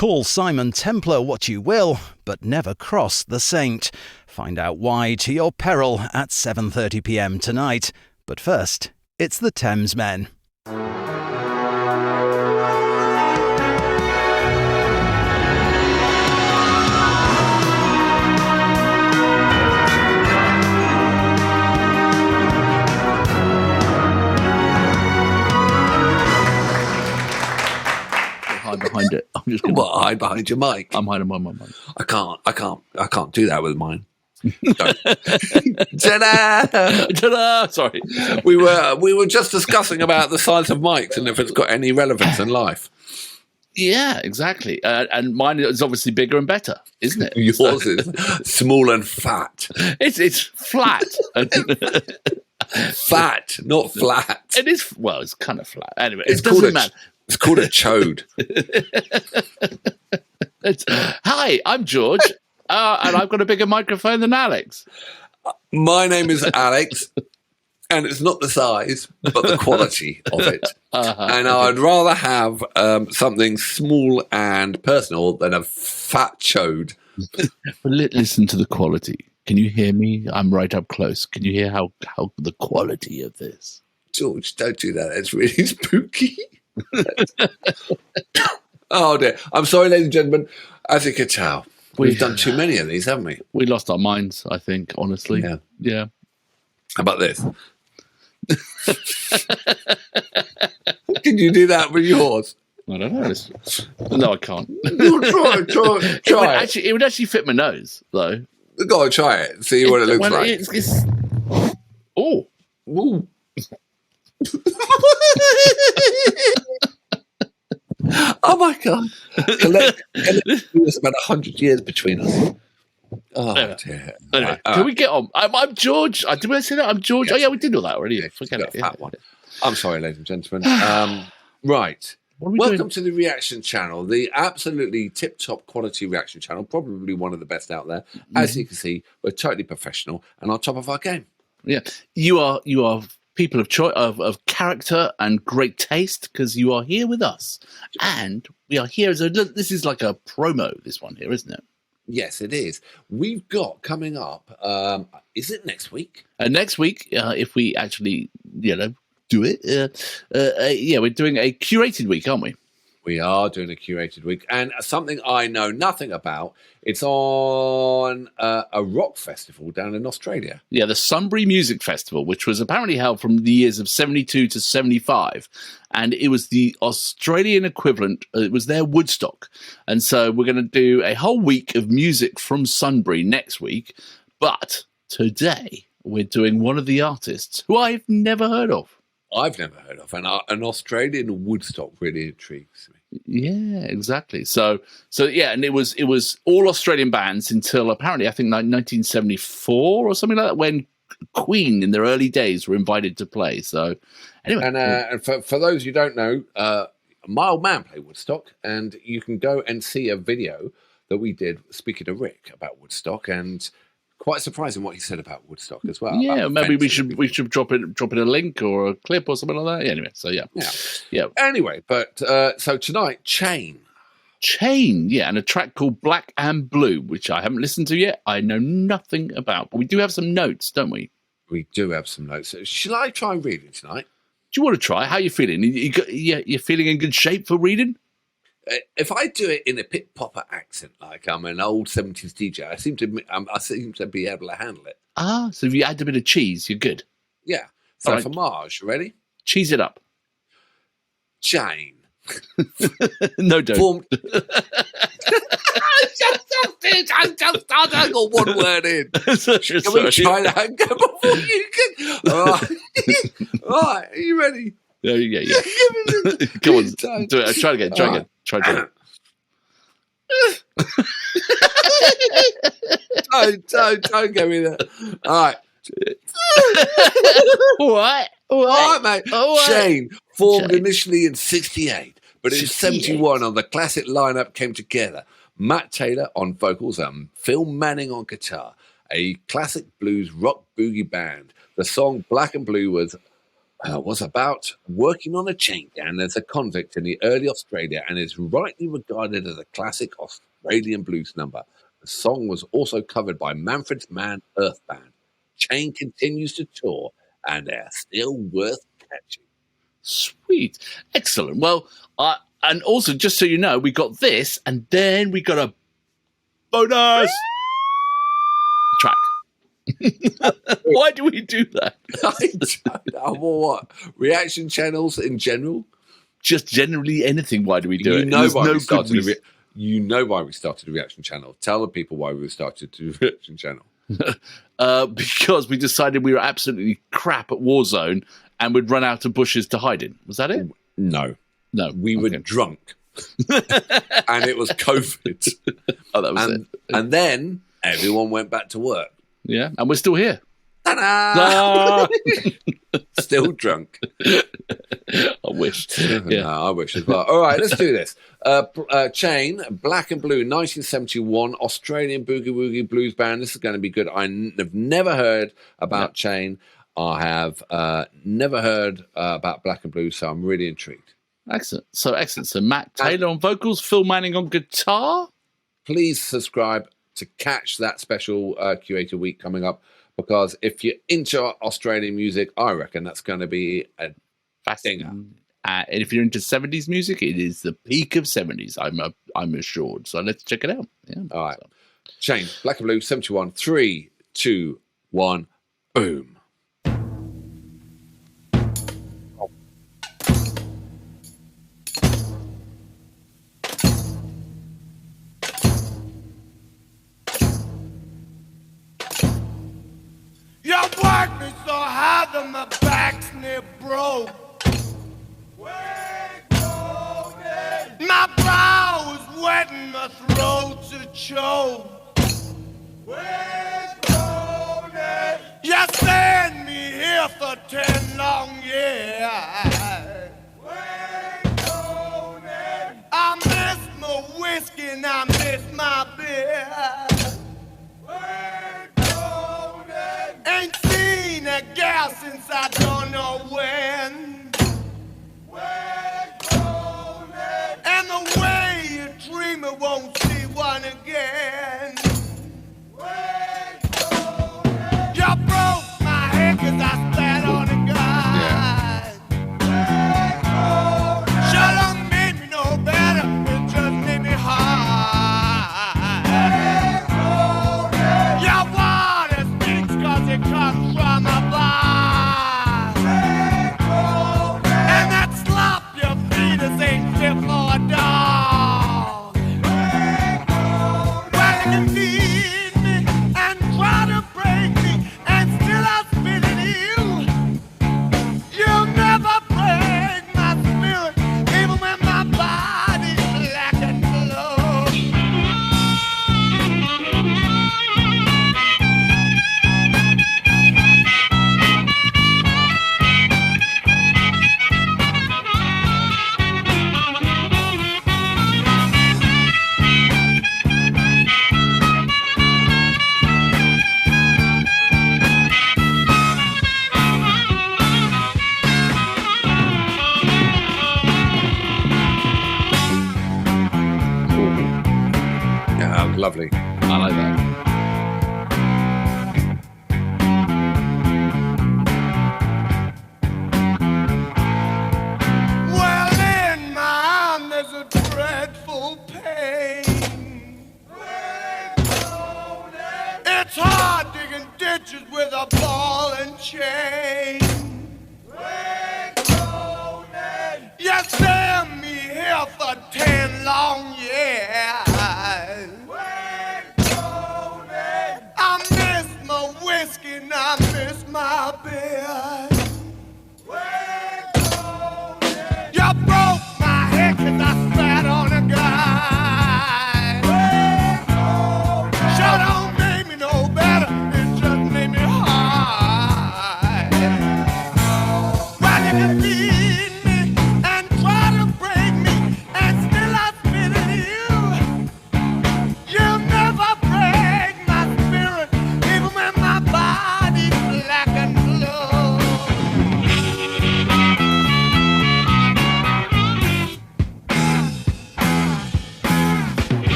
Call Simon Templar what you will, but never cross the saint. Find out why to your peril at 7:30 p.m. tonight. But first, it's the Thamesmen. Behind it. I'm just going to hide behind your mic. I'm hiding behind my mic. I can't do that with mine. Ta-da! Ta-da! Sorry. We were just discussing about the size of mics and if it's got any relevance in life. Yeah, exactly. And mine is obviously bigger and better, isn't it? Yours is small and fat. It's flat. Fat, not flat. It is. Well, it's kind of flat. Anyway, it doesn't matter. It's called a chode. Hi, I'm George, and I've got a bigger microphone than Alex. My name is Alex, and it's not the size, but the quality of it. And I'd rather have something small and personal than a fat chode. But listen to the quality. Can you hear me? I'm right up close. Can you hear how the quality of this? George, don't do that. It's really spooky. Oh dear. I'm sorry, ladies and gentlemen. As you can tell, we've done too many of these, haven't we? We lost our minds, I think, honestly. Yeah. How about this? Can you do that with yours? I don't know. No, I can't. Try. It would actually fit my nose, though. Go on, try it. See what it looks like. Oh. Ooh. Oh my God! There's about 100 years between us. Oh dear! Anyway, can we get on? I'm George. Did we say that? I'm George. Yes. Oh yeah, we did all that already. Yeah, forget it. That one. I'm sorry, ladies and gentlemen. Right. Welcome to the reaction channel, the absolutely tip-top quality reaction channel, probably one of the best out there. As you can see, we're totally professional and on top of our game. Yeah, you are people of choice, of character and great taste, because you are here with us, and we are here as this is like a promo. This one here, isn't it? Yes, it is. We've got coming up. Is it next week? Next week, if we actually, do it. We're doing a curated week, aren't we? We are doing a curated week, and something I know nothing about. It's on a rock festival down in Australia. Yeah, the Sunbury Music Festival, which was apparently held from the years of 72 to 75, and it was the Australian equivalent. It was their Woodstock, and so we're going to do a whole week of music from Sunbury next week. But today we're doing one of the artists who I've never heard of. I've never heard of, and an Australian Woodstock really intrigues me. Yeah, exactly. So yeah, and it was all Australian bands until apparently I think 1974 or something like that, when Queen in their early days were invited to play. So anyway, and for those who don't know, my old man played Woodstock, and you can go and see a video that we did speaking to Rick about Woodstock, and quite surprising what he said about Woodstock as well. Yeah, maybe we should drop in a link or a clip or something like that. Anyway, so yeah. Anyway, but so tonight, Chain, yeah, and a track called Black and Blue, which I haven't listened to yet. I know nothing about, but we do have some notes, don't we? We do have some notes. Shall I try reading tonight? Do you want to try? How are you feeling? You're feeling in good shape for reading? If I do it in a pit popper accent, like I'm an old 70s DJ, I seem to be able to handle it. So if you add a bit of cheese, you're good. Yeah. So right. For Marge, you ready? Cheese it up. Chain. No, don't. I got one word in. Can we try that before you can? All right, are you ready? Yeah. Come on, do it. Try again. Don't go with it. All right. What? All right, mate. Shane formed initially in 68, but in 71 on the classic lineup came together. Matt Taylor on vocals and Phil Manning on guitar. A classic blues rock boogie band. The song Black and Blue was was about working on a chain gang as a convict in the early Australia and is rightly regarded as a classic Australian blues number. The song was also covered by Manfred's Man Earth Band. Chain continues to tour and they're still worth catching. Sweet. Excellent. Well, and also, just so you know, we got this, and then we got a bonus track. Why do we do that? I don't know. Well, what? Reaction channels in general? Just generally anything. Why do we do it? You know why we started the reaction channel. Tell the people why we started the reaction channel. Because we decided we were absolutely crap at Warzone and would run out of bushes to hide in. Was that it? No. We were drunk. And it was COVID. Oh, that was it. And then everyone went back to work. Yeah, and we're still here. Ta-da! Still drunk. I wish. Yeah. No, I wish as well. All right, let's do this. Chain, Black and Blue, 1971, Australian Boogie Woogie Blues Band. This is going to be good. I have never heard about Chain. I have never heard about Black and Blue, so I'm really intrigued. Excellent. So Matt Taylor on vocals, Phil Manning on guitar. Please subscribe to catch that special Curator Week coming up, because if you're into Australian music, I reckon that's going to be a fascinating. And if you're into 70s music, it is the peak of 70s, I'm assured. So let's check it out. Yeah. All right. Chain, Black and Blue, 71. 3, 2, 1, boom. You worked me so hard that my back's near broke. My brow is wet and my throat's a choke. You sent me here for 10 long years. I miss my whiskey and I miss my beer. Ain't seen a gal since I don't know when. And the way you treat me won't see one again. You broke my head 'cause I spat on a guy. Sure don't make me no better, it just made me high. Your water stinks 'cause it comes from above. And that slop your fetus ain't fit for a dog. Well, you can feed me and try to break me, and still I spit at you. You'll never break my spirit, even when my body's black and blue. Yeah, lovely. I like that. Well, in my arm there's a dreadful pain. It's hard digging ditches with a ball and chain. You sent me here for 10 long years. I miss my whiskey and I miss my beer. You broke my head 'cause I spat on a guy. Sure don't make me no better, it just made me high. Well, you can feed me and try to break me, and still I spit at you. You'll never break my spirit, even when my body's black and blue.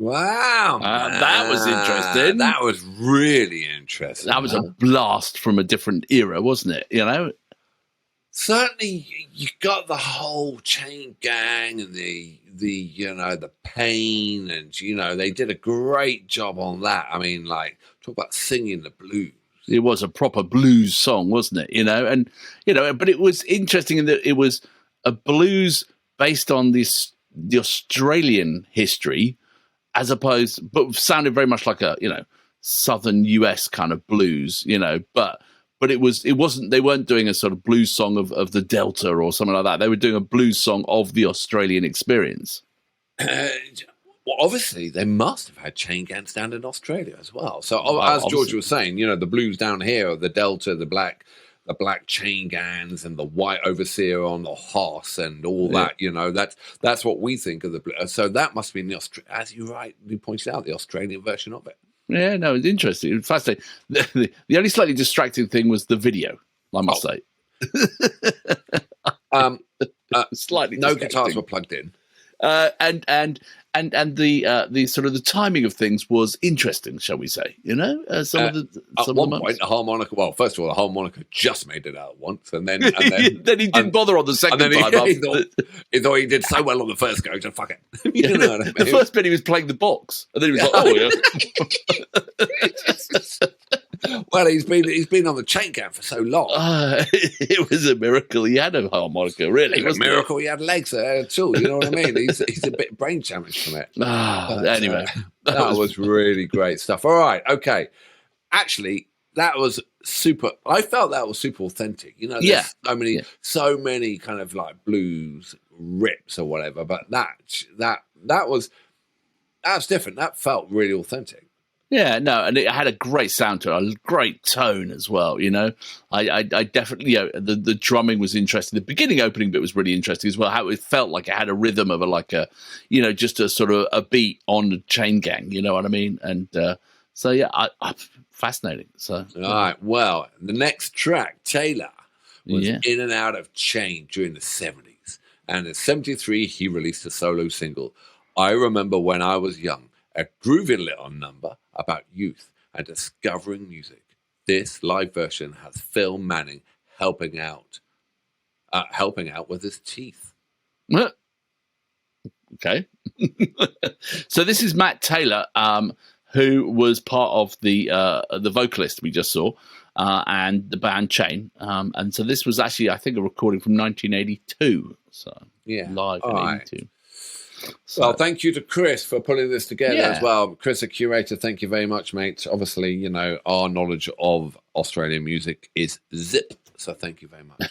Wow, that was interesting. That was really interesting. That was a blast from a different era, wasn't it? You know, certainly you got the whole chain gang and the pain, and they did a great job on that. I mean, like, talk about singing the blues. It was a proper blues song, wasn't it? But it was interesting in that it was a blues based on the Australian history, as opposed, but sounded very much like a southern US kind of blues, but it wasn't. They weren't doing a sort of blues song of the Delta or something like that. They were doing a blues song of the Australian experience. Well, obviously, they must have had chain gangs down in Australia as well. So, as George was saying, the blues down here, the Delta, the black chain gangs, and the white overseer on the horse, and all that. That's what we think of the blues. So that must be as you pointed out, the Australian version of it. Yeah, no, it's interesting. It was fascinating. The only slightly distracting thing was the video, I must say. Slightly. No guitars were plugged in. And the sort of the timing of things was interesting, shall we say? At one point, the harmonica. Well, first of all, the harmonica just made it out once, and then then he didn't bother on the second time. He thought he did so well on the first go, so fuck it. What I mean? The first bit he was playing the box, and then he was like, "Oh yeah." Well, he's been on the chain gang for so long. It was a miracle he had a harmonica, really. It was a miracle he had legs too. You know what I mean? He's a bit brain damaged from it. Anyway, that was really great stuff. All right, okay. Actually, that was super. I felt that was super authentic. There's so many kind of like blues rips or whatever, but that's different. That felt really authentic. Yeah, no, and it had a great sound to it, a great tone as well. I definitely, the drumming was interesting. The beginning opening bit was really interesting as well. How it felt like it had a rhythm of just a sort of a beat on the chain gang. You know what I mean? And fascinating. So, all right. Well, the next track, Taylor, was in and out of chain during the 70s, and in '73 he released a solo single. I remember when I was young. A groovy little number about youth and discovering music. This live version has Phil Manning helping out with his teeth. Okay. So this is Matt Taylor, who was part of the vocalist we just saw, and the band Chain. And so this was actually, I think, a recording from 1982. So live in 82. So, well, thank you to Chris for putting this together as well. Chris, a curator, thank you very much, mate. Obviously, our knowledge of Australian music is zip, so thank you very much.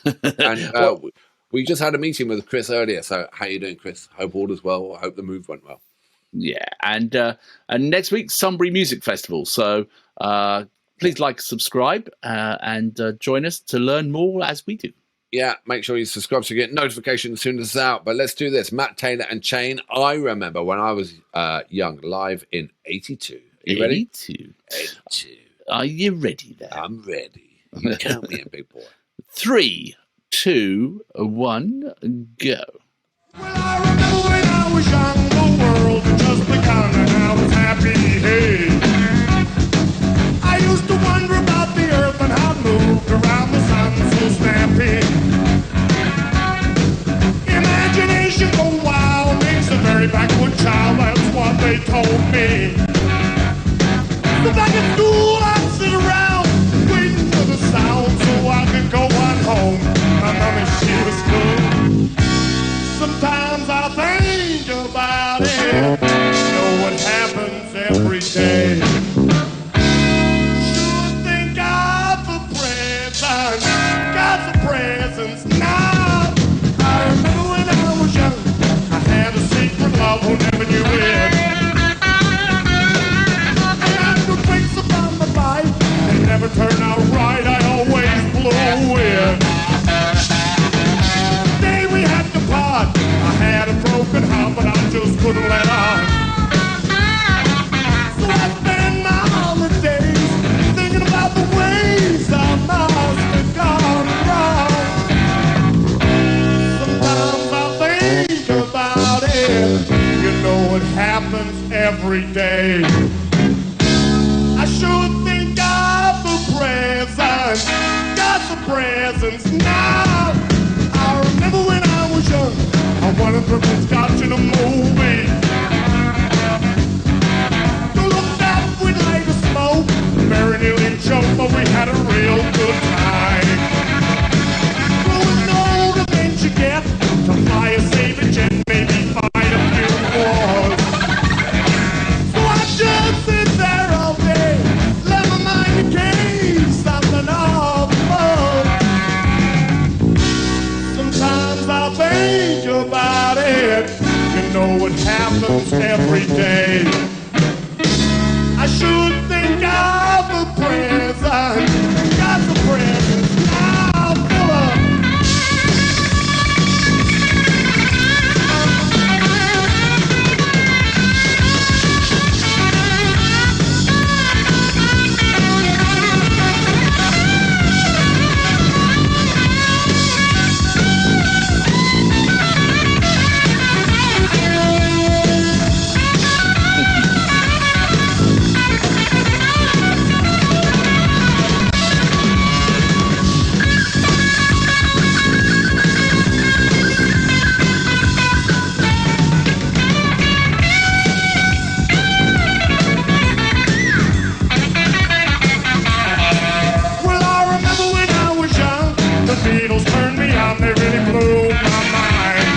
And we just had a meeting with Chris earlier, so how you doing, Chris? Hope all is well. I hope the move went well. Yeah, and next week, Sunbury Music Festival. So please subscribe, and join us to learn more as we do. Yeah, make sure you subscribe so you get notifications as soon as it's out. But let's do this. Matt Taylor and Chain. I remember when I was young, live in 82. Are you ready? 82. Are you ready there? I'm ready. You count me in, big boy. 3, 2, 1, go. Well, I remember when I was young, the world had just begun and I was happy. Hey, I used to wonder about the earth and how it moved around the sun so snappy. Imagination go wild, makes a very backward child, that's what they told me. So back at school I'd sit around, waiting for the sound so I could go on home. My mommy, she was cool. Sometimes I think about it, what happens every day. Sure thank God for presents now. I remember when I was young, I had a secret love who never knew it. And after breaks about my life, they never turned out right, I always blew it. The day we had to part, I had a broken heart, but I just couldn't let on. it happens every day. I sure think of the presents, got the presents now. I remember when I was young, I wanted to put scotch in a movie. To look back, we'd light a smoke, very nearly choked, but we had a real good time. Growing older than you get, to fly a Sabre jet, maybe fight a few wars. So I just sit there all day, let my mind decay, something of fun. Sometimes I think about it, you know it happens every day. I should think of the present, got the present now full of. Beatles turned me on, they really blew my mind.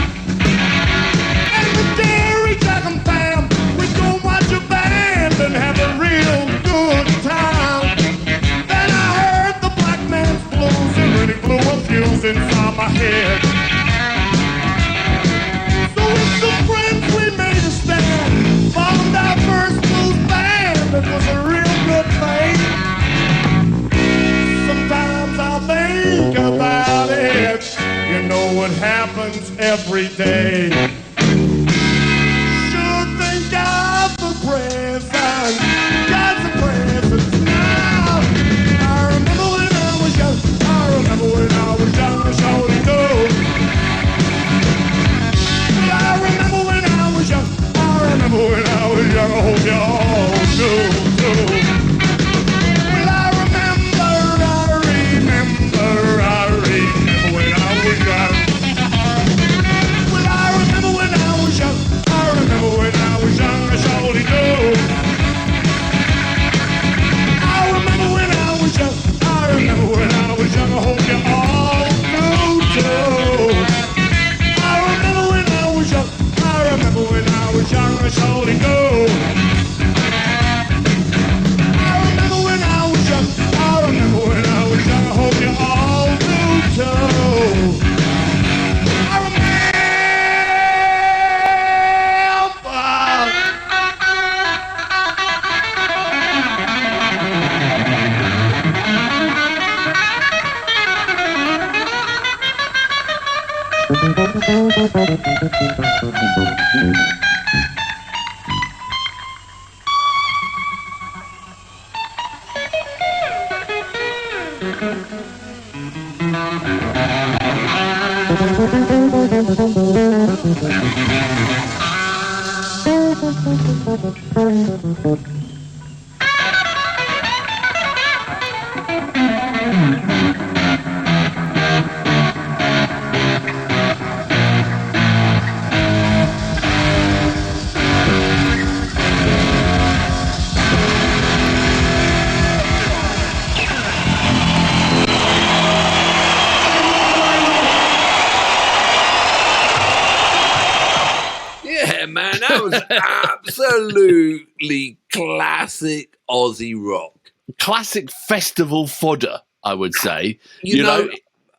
And the Dairy Dragon fam, we go watch a band and have a real good time. Then I heard the Black Man's Blues, it really blew a fuse inside my head. So with some friends we made a stand, formed our first blues band, it was a real good thing. Sometimes I think about it, you know it happens every day. Should think of the present, got the presents now. I remember when I was young, I remember when I was young, I surely do. Well, I remember when I was young, I remember when I was young, I hope you all do too. Absolutely classic Aussie rock. Classic festival fodder, I would say. You know,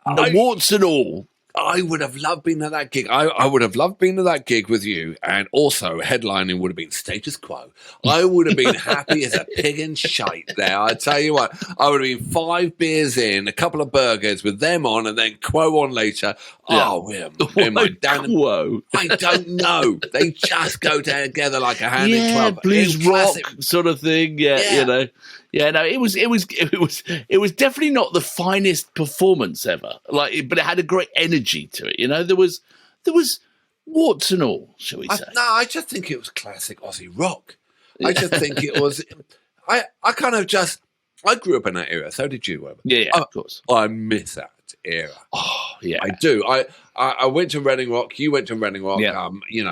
the warts and all. I would have loved being at that gig. I would have loved being at that gig with you, and also headlining would have been status quo. I would have been happy as a pig in shite there. I tell you what, I would have been 5 beers in, a couple of burgers with them on, and then Quo on later. Yeah. Oh, Quo? I don't know. They just go together like a hand in glove. Blues rock sort of thing. Yeah, you know. Yeah, no, it was definitely not the finest performance ever. But it had a great energy to it. You know, there was Warts and all, shall we say? I just think it was classic Aussie rock. I just think it was. I grew up in that era. So did you, Weber. Yeah, of course. I miss that era. Oh, yeah. I do. I went to Reading Rock. You went to Reading Rock. Yeah.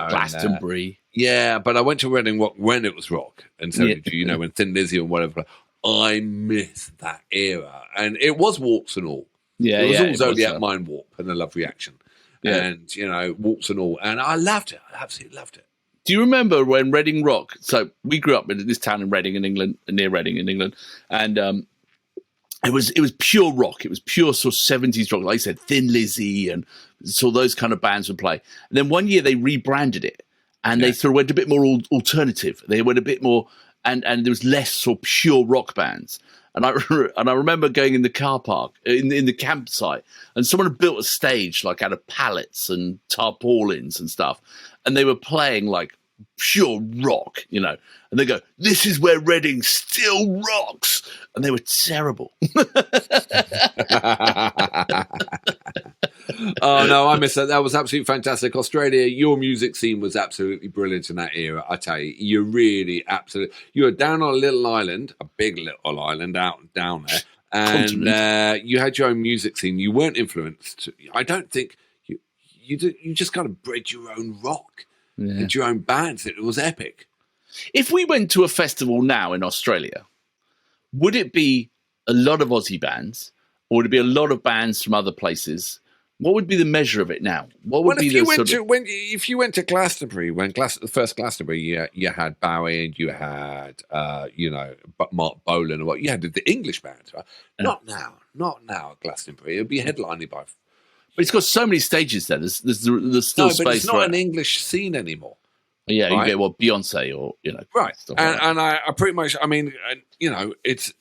Glastonbury. But I went to Reading Rock when it was rock, and so did you. You know, when Thin Lizzy and whatever. I miss that era, and it was Warts and all. Yeah, it was all Zodiac Mind Warp and the Love Reaction, and Warts and all, and I loved it. I absolutely loved it. Do you remember when Reading Rock? So we grew up in this town in Reading, in England, near Reading, in England, and it was pure rock. It was pure sort of 70s rock, like I said, Thin Lizzy, and so those kind of bands would play. And then one year they rebranded it, and they sort of went a bit more alternative. They went a bit more, and there was less sort of pure rock bands. And I remember going in the car park, in the campsite, and someone had built a stage like out of pallets and tarpaulins and stuff, and they were playing like pure rock, and they go, "This is where Reading still rocks," and they were terrible. Oh no, I miss that. That was absolutely fantastic. Australia, your music scene was absolutely brilliant in that era. I tell you, you were down on a little island, a big little island down there, and you had your own music scene. You weren't influenced. I don't think you just kind of bred your own rock and your own bands. It was epic. If we went to a festival now in Australia, would it be a lot of Aussie bands, or would it be a lot of bands from other places? What would be the measure of it now? What would be if you went to Glastonbury, the first Glastonbury, you had Bowie and you had Mark Bolan, or what you had the English bands, right? Not now at Glastonbury. It would be headlined by. But it's got so many stages there. There's still space. But it's not an English scene anymore. Yeah, right? You get Beyonce or right. And I pretty much, it's.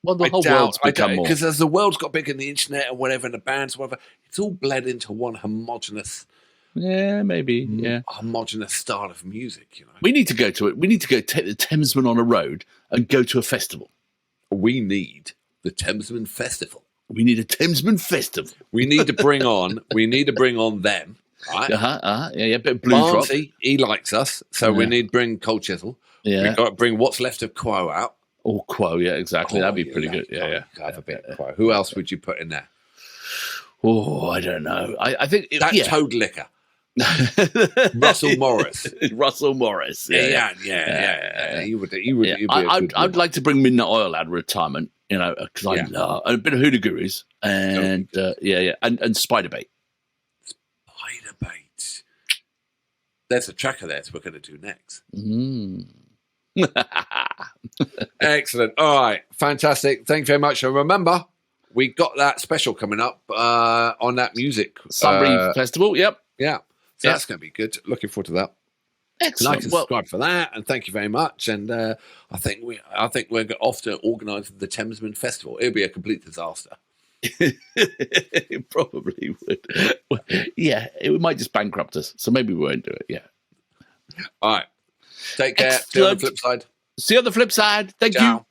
Well, the whole world's become more. Because as the world's got bigger, and the internet and whatever, and the bands, whatever, it's all bled into one homogenous. Yeah, maybe. Yeah, homogenous style of music. We need to go to it. We need to go take the Thamesmen on a road and go to a festival. We need the Thamesmen Festival. We need a Thamesmen Festival. We need to bring on. Them. Right? Yeah. Bit of blues rock. He likes us, so we need to bring Cold Chisel. Yeah. We've got to bring What's Left of Quo out. Or Quo, yeah, exactly. That'd be pretty good. Yeah. Have a bit of Quo. Who else would you put in there? Oh, I don't know. I think Toad Liquor. Russell Morris. Russell Morris. Yeah. He would. I'd like to bring Midnight Oil out of retirement. Because I love a bit of Hoodoo Gurus and and Spiderbait. Spiderbait. There's a track of theirs we're going to do next. Excellent. All right, fantastic. Thank you very much. And remember, we got that special coming up on that music Sunbury Festival. Yep. Yeah. So that's going to be good. Looking forward to that. Excellent. Like and subscribe for that, and thank you very much. And I think we're off to organise the Thamesmen Festival. It'll be a complete disaster. It probably would. Yeah, it might just bankrupt us. So maybe we won't do it. Yeah. All right. Take care. Excellent. See you on the flip side. See you on the flip side. Thank you.